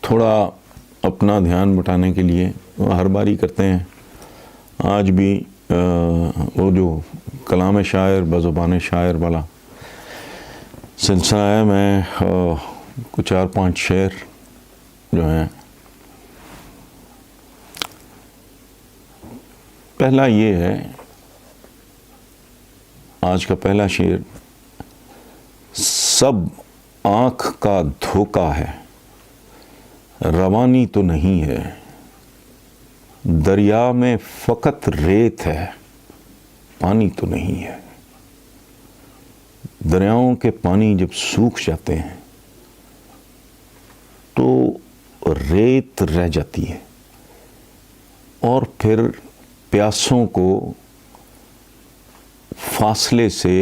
تھوڑا اپنا دھیان بٹانے کے لیے ہر باری کرتے ہیں. آج بھی وہ جو کلام شاعر بزبان شاعر والا سلسلہ ہے، میں کچھ 4-5 شعر جو ہیں. پہلا یہ ہے، آج کا پہلا شعر: سب آنکھ کا دھوکا ہے، روانی تو نہیں ہے، دریا میں فقط ریت ہے، پانی تو نہیں ہے. دریاؤں کے پانی جب سوکھ جاتے ہیں تو ریت رہ جاتی ہے، اور پھر پیاسوں کو فاصلے سے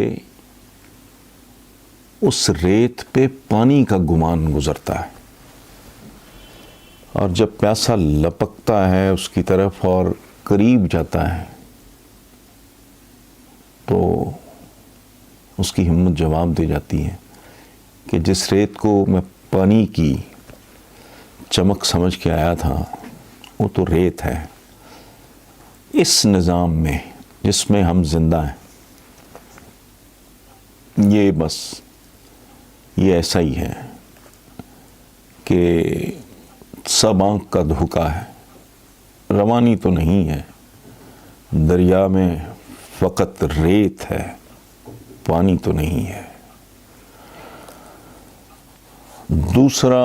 اس ریت پہ پانی کا گمان گزرتا ہے، اور جب پیاسا لپکتا ہے اس کی طرف اور قریب جاتا ہے تو اس کی ہمت جواب دے جاتی ہے کہ جس ریت کو میں پانی کی چمک سمجھ کے آیا تھا وہ تو ریت ہے. اس نظام میں جس میں ہم زندہ ہیں، یہ ایسا ہی ہے کہ سب آنکھ کا دھوکا ہے، روانی تو نہیں ہے، دریا میں فقط ریت ہے، پانی تو نہیں ہے. دوسرا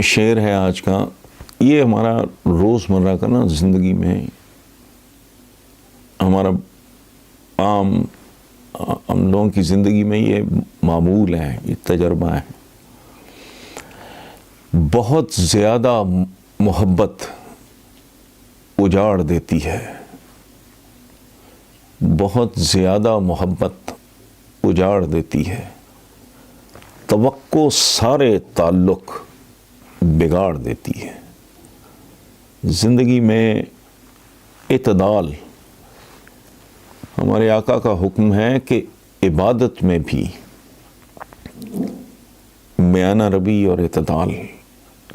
شعر ہے آج کا. یہ ہمارا روزمرہ کا زندگی میں ہمارا عام ہم لوگوں کی زندگی میں یہ معمول ہے، یہ تجربہ ہے. بہت زیادہ محبت اجاڑ دیتی ہے، بہت زیادہ محبت اجاڑ دیتی ہے، توقع سارے تعلق بگاڑ دیتی ہے. زندگی میں اعتدال، ہمارے آقا کا حکم ہے کہ عبادت میں بھی میانہ روی اور اعتدال.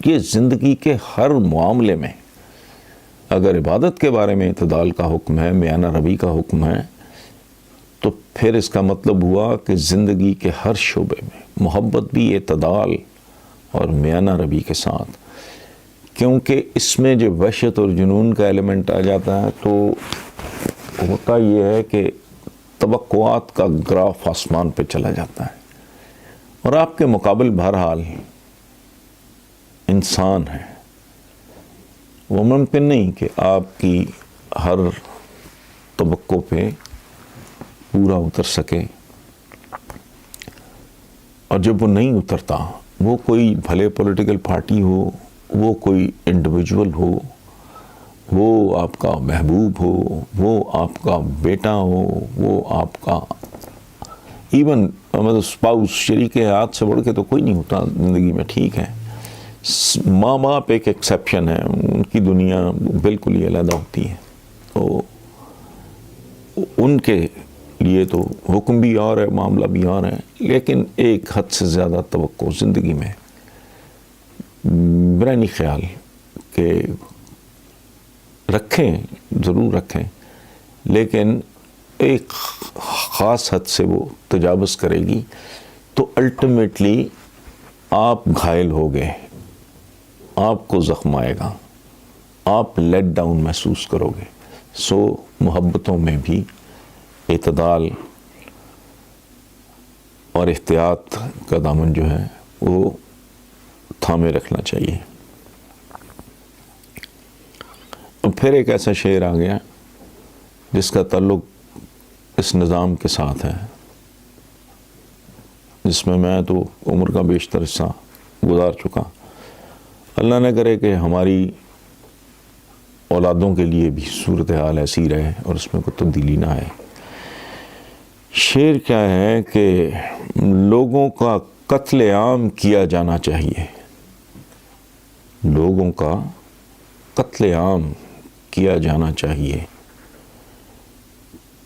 یہ زندگی کے ہر معاملے میں اگر عبادت کے بارے میں اعتدال کا حکم ہے، میانہ روی کا حکم ہے، تو پھر اس کا مطلب ہوا کہ زندگی کے ہر شعبے میں محبت بھی اعتدال اور میانہ روی کے ساتھ. کیونکہ اس میں جو وحشت اور جنون کا ایلیمنٹ آ جاتا ہے تو ہوتا یہ ہے کہ توقعات کا گراف آسمان پہ چلا جاتا ہے، اور آپ کے مقابل بہرحال انسان ہے. وہ ممکن نہیں کہ آپ کی ہر توقع پہ پورا اتر سکے، اور جب وہ نہیں اترتا، وہ کوئی بھلے پولیٹیکل پارٹی ہو، وہ کوئی انڈیویجول ہو، وہ آپ کا محبوب ہو، وہ آپ کا بیٹا ہو، وہ آپ کا ایون اسپاؤس، شریک حیات سے بڑھ کے تو کوئی نہیں ہوتا زندگی میں. ٹھیک ہے، ماں باپ ایک ایکسیپشن ہے، ان کی دنیا بالکل ہی علیحدہ ہوتی ہے، تو ان کے لیے تو حکم بھی اور ہے، معاملہ بھی اور ہے. لیکن ایک حد سے زیادہ توقع زندگی میں میرا نہیں خیال کہ رکھیں، ضرور رکھیں، لیکن ایک خاص حد سے وہ تجاوز کرے گی تو الٹیمیٹلی آپ گھائل ہو گئے، آپ کو زخم آئے گا، آپ لیٹ ڈاؤن محسوس کرو گے. سو محبتوں میں بھی اعتدال اور احتیاط کا دامن جو ہے وہ تھامے رکھنا چاہیے. اور پھر ایک ایسا شعر آ گیا جس کا تعلق اس نظام کے ساتھ ہے، جس میں تو عمر کا بیشتر حصہ گزار چکا. اللہ نہ کرے کہ ہماری اولادوں کے لیے بھی صورتحال ایسی رہے اور اس میں کوئی تبدیلی نہ آئے. شعر کیا ہے کہ لوگوں کا قتل عام کیا جانا چاہیے، لوگوں کا قتل عام کیا جانا چاہیے،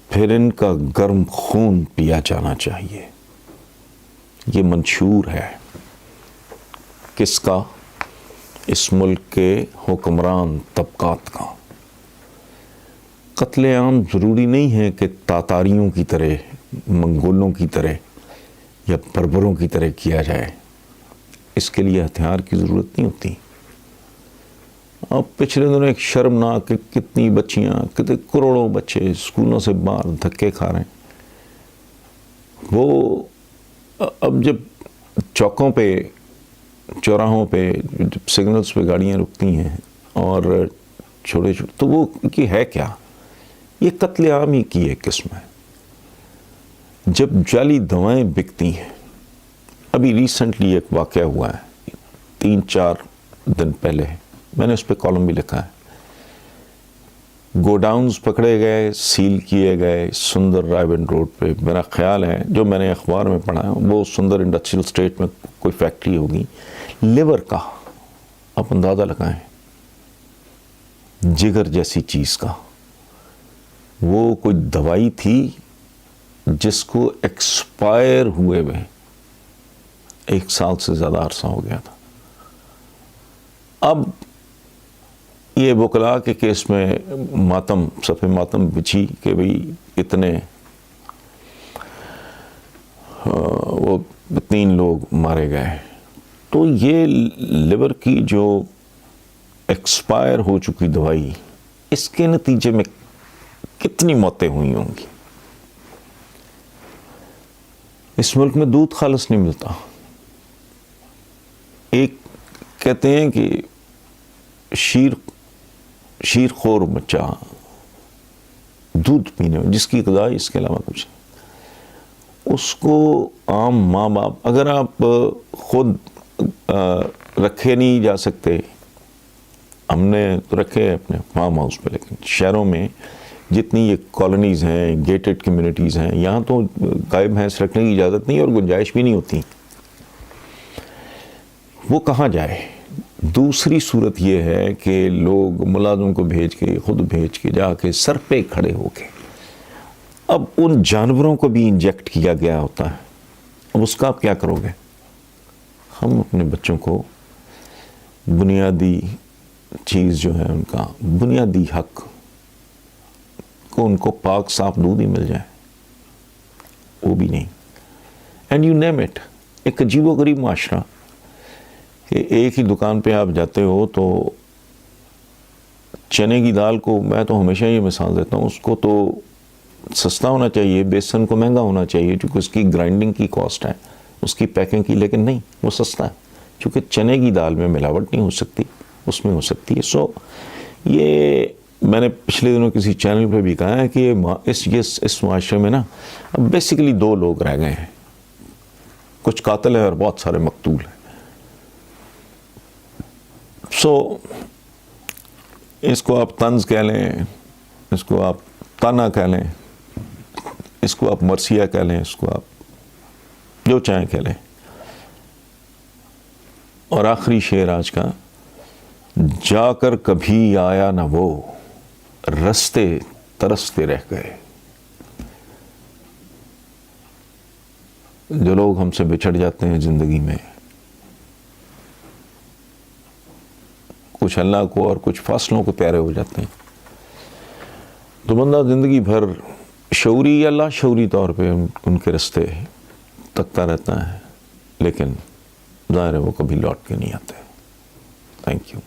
پھر ان کا گرم خون پیا جانا چاہیے. یہ منشور ہے. کس کا؟ اس ملک کے حکمران طبقات کا۔ قتل عام ضروری نہیں ہے کہ تاتاریوں کی طرح، منگولوں کی طرح یا بربروں کی طرح کیا جائے، اس کے لیے ہتھیار کی ضرورت نہیں ہوتی۔ اب پچھلے دنوں ایک شرمناک کہ کتنی بچیاں، کتنے کروڑوں بچے اسکولوں سے باہر دھکے کھا رہے ہیں۔ وہ اب جب چوکوں پہ، چوراہوں پہ، جب سگنلز پہ گاڑیاں رکتی ہیں اور چھوٹے چھوٹے، تو وہ کہ ہے کیا؟ یہ قتل عام ہی کی ایک قسم ہے۔ جب جعلی دوائیں بکتی ہیں، ابھی ریسنٹلی ایک واقعہ ہوا ہے 3-4 دن پہلے، میں نے اس پہ کالم بھی لکھا ہے۔ گوڈاؤنز پکڑے گئے، سیل کیے گئے سندر رائے بند روڈ پہ۔ میرا خیال ہے، جو میں نے اخبار میں پڑھا ہے، وہ سندر انڈسٹریل اسٹیٹ میں کوئی فیکٹری ہوگی لیور کا، آپ اندازہ لگائیں، جگر جیسی چیز کا۔ وہ کوئی دوائی تھی جس کو ایکسپائر ہوئے ہوئے 1 سال سے زیادہ عرصہ ہو گیا تھا۔ اب یہ وکلاء کے کیس میں ماتم، صفحہ ماتم بچھی کہ بھئی اتنے وہ 3 لوگ مارے گئے۔ تو یہ لیور کی جو ایکسپائر ہو چکی دوائی، اس کے نتیجے میں کتنی موتیں ہوئی ہوں گی۔ اس ملک میں دودھ خالص نہیں ملتا۔ ایک کہتے ہیں کہ شیر خور بچہ دودھ پینے میں، جس کی غذا اس کے علاوہ کچھ نہیں، اس کو عام ماں باپ، اگر آپ خود رکھے نہیں جا سکتے، ہم نے تو رکھے اپنے فارم ہاؤس پہ، لیکن شہروں میں جتنی یہ کالونیز ہیں، گیٹڈ کمیونٹیز ہیں، یہاں تو گائے بھینس رکھنے کی اجازت نہیں اور گنجائش بھی نہیں ہوتی۔ وہ کہاں جائے؟ دوسری صورت یہ ہے کہ لوگ ملازم کو بھیج کے، خود بھیج کے، جا کے سر پہ کھڑے ہو کے، اب ان جانوروں کو بھی انجیکٹ کیا گیا ہوتا ہے۔ اب اس کا آپ کیا کرو گے؟ ہم اپنے بچوں کو بنیادی چیز جو ہے، ان کا بنیادی حق کو، ان کو پاک صاف دودھ ہی مل جائے، وہ بھی نہیں۔ اینڈ یو نیم اٹ، ایک عجیب و غریب معاشرہ کہ ایک ہی دکان پہ آپ جاتے ہو تو چنے کی دال کو، میں تو ہمیشہ یہ مثال دیتا ہوں، اس کو تو سستا ہونا چاہیے، بیسن کو مہنگا ہونا چاہیے کیونکہ اس کی گرائنڈنگ کی کاسٹ ہے، اس کی پیکنگ کی، لیکن نہیں، وہ سستا ہے کیونکہ چنے کی دال میں ملاوٹ نہیں ہو سکتی، اس میں ہو سکتی ہے۔ سو یہ میں نے پچھلے دنوں کسی چینل پہ بھی کہا ہے کہ اس معاشرے میں نا اب بیسیکلی 2 لوگ رہ گئے ہیں، کچھ قاتل ہیں اور بہت سارے مقتول ہیں۔ سو اس کو آپ طنز کہہ لیں، اس کو آپ تانا کہہ لیں، اس کو آپ مرثیہ کہہ لیں، اس کو آپ جو چاہیں کہہ لیں۔ اور آخری شعر آج کا، جا کر کبھی آیا نہ وہ، رستے ترستے رہ گئے۔ جو لوگ ہم سے بچھڑ جاتے ہیں زندگی میں، کچھ اللہ کو اور کچھ فاصلوں کو پیارے ہو جاتے ہیں، تو بندہ زندگی بھر شعوری یا لاشعوری طور پہ ان کے رستے تکتا رہتا ہے، لیکن ظاہر ہے وہ کبھی لوٹ کے نہیں آتے۔ Thank you.